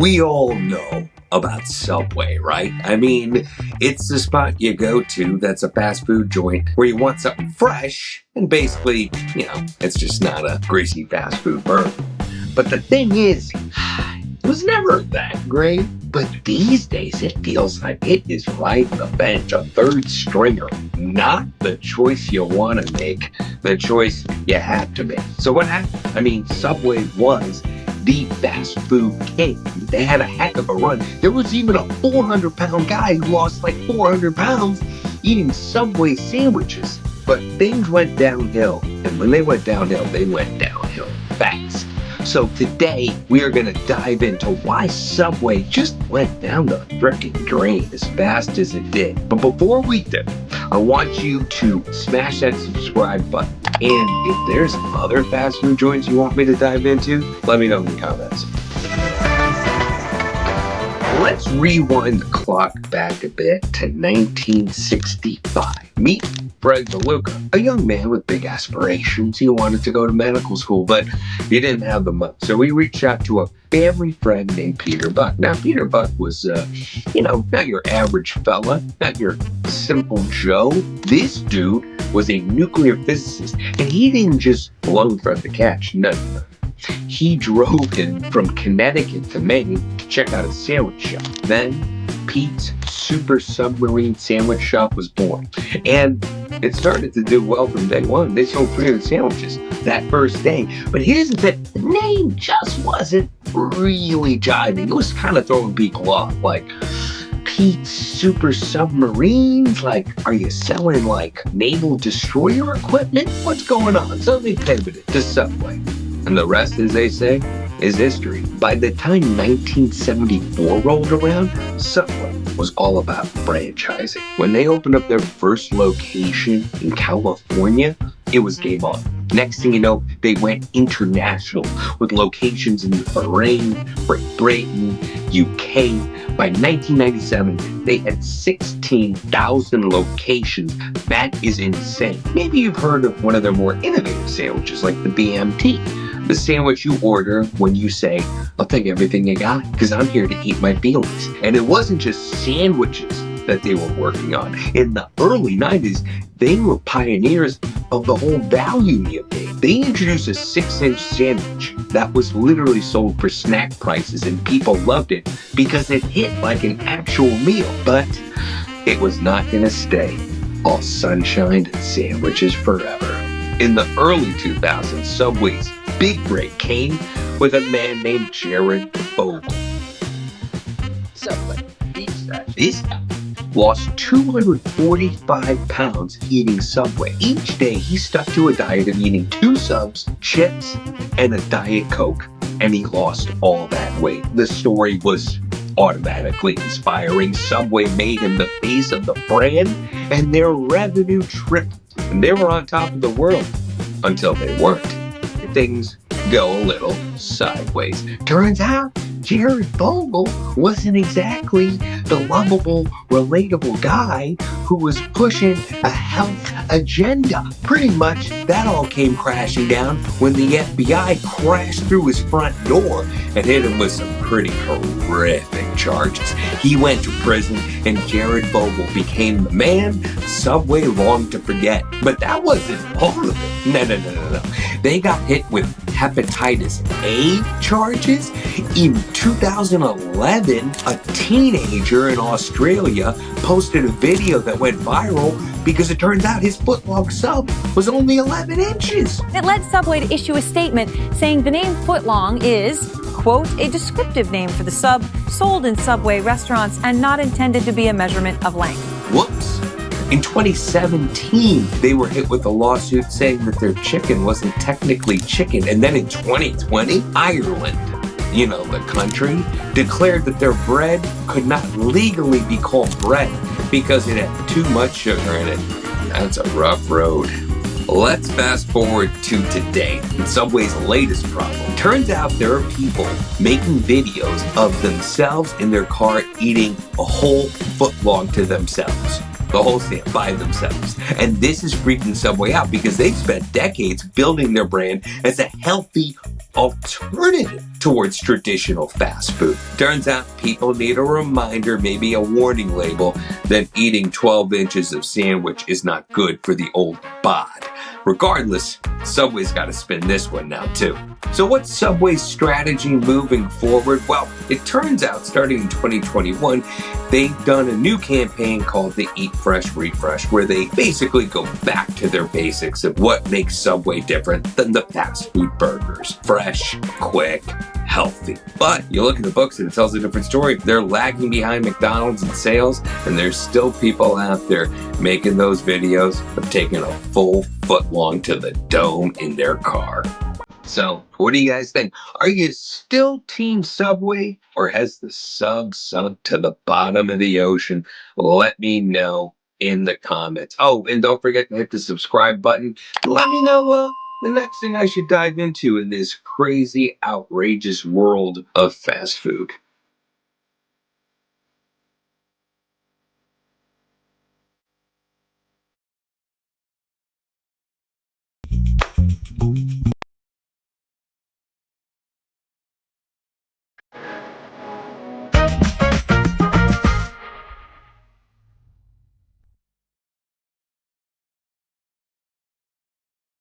We all know about Subway, right? I mean, it's the spot you go to that's a fast food joint where you want something fresh, and basically, it's just not a greasy fast food burger. But the thing is, it was never that great. But these days, it feels like it is riding the bench, a third stringer. Not the choice you want to make, the choice you have to make. So what happened? I mean, Subway was the fast food king. They had a heck of a run. There was even a 400-pound guy who lost like 400 pounds eating Subway sandwiches. But things went downhill. And when they went downhill fast. So today, we are going to dive into why Subway just went down the frickin' drain as fast as it did. But before we do, I want you to smash that subscribe button. And if there's other fast food joints you want me to dive into, let me know in the comments. Let's rewind the clock back a bit to 1965. Meet Fred DeLuca, a young man with big aspirations. He wanted to go to medical school, but he didn't have the money. So he reached out to a family friend named Peter Buck. Now, Peter Buck was, not your average fella, not your simple Joe. This dude was a nuclear physicist, and he didn't just blow from the catch. No. He drove in from Connecticut to Maine to check out a sandwich shop. Then Pete's Super Submarine Sandwich Shop was born. And it started to do well from day one. They sold 300 sandwiches that first day. But here's the thing, the name just wasn't really jiving. It was kind of throwing people off. Like, Pete's Super Submarines? Like, are you selling like naval destroyer equipment? What's going on? So they pivoted to Subway. And the rest, as they say, is history. By the time 1974 rolled around, Subway was all about franchising. When they opened up their first location in California, it was game on. Next thing you know, they went international with locations in Bahrain, Great Britain, UK. By 1997, they had 16,000 locations. That is insane. Maybe you've heard of one of their more innovative sandwiches, like the BMT. The sandwich you order when you say, I'll take everything you got, because I'm here to eat my feelings. And it wasn't just sandwiches that they were working on. In the early 90s, they were pioneers of the whole value meal game. They introduced a 6-inch sandwich that was literally sold for snack prices, and people loved it because it hit like an actual meal. But it was not going to stay all sunshine and sandwiches forever. In the early 2000s, Subway's big break came with a man named Jared Fogle. Subway, this guy lost 245 pounds eating Subway. Each day he stuck to a diet of eating 2 subs, chips, and a Diet Coke, and he lost all that weight. The story was automatically inspiring. Subway made him the face of the brand, and their revenue tripled. And they were on top of the world until they weren't. Things go a little sideways. Turns out Jared Fogle wasn't exactly the lovable, relatable guy who was pushing a health agenda. Pretty much that all came crashing down when the FBI crashed through his front door and hit him with some pretty horrific charges. He went to prison, and Jared Fogle became the man Subway longed to forget. But that wasn't all of it. No. They got hit with hepatitis A charges. In 2011, a teenager in Australia posted a video that went viral because it turns out his footlong sub was only 11 inches. It led Subway to issue a statement saying the name footlong is, quote, a descriptive name for the sub sold in Subway restaurants and not intended to be a measurement of length. Whoops. In 2017, they were hit with a lawsuit saying that their chicken wasn't technically chicken. And then in 2020, Ireland, the country, declared that their bread could not legally be called bread because it had too much sugar in it. That's a rough road. Let's fast forward to today, and Subway's latest problem. Turns out there are people making videos of themselves in their car eating a whole footlong to themselves. the whole stand by themselves. And this is freaking Subway out because they've spent decades building their brand as a healthy alternative towards traditional fast food. Turns out people need a reminder, maybe a warning label, that eating 12 inches of sandwich is not good for the old bod. Regardless, Subway's got to spin this one now too. So what's Subway's strategy moving forward? Well, it turns out starting in 2021, they've done a new campaign called the Eat Fresh Refresh, where they basically go back to their basics of what makes Subway different than the fast food burgers. Fresh, quick, healthy. But you look at the books and it tells a different story. They're lagging behind McDonald's in sales, and there's still people out there making those videos of taking a full foot long to the dome in their car. So, what do you guys think? Are you still Team Subway, or has the sub sunk to the bottom of the ocean? Let me know in the comments. Oh, and don't forget to hit the subscribe button. Let me know the next thing I should dive into in this crazy, outrageous world of fast food.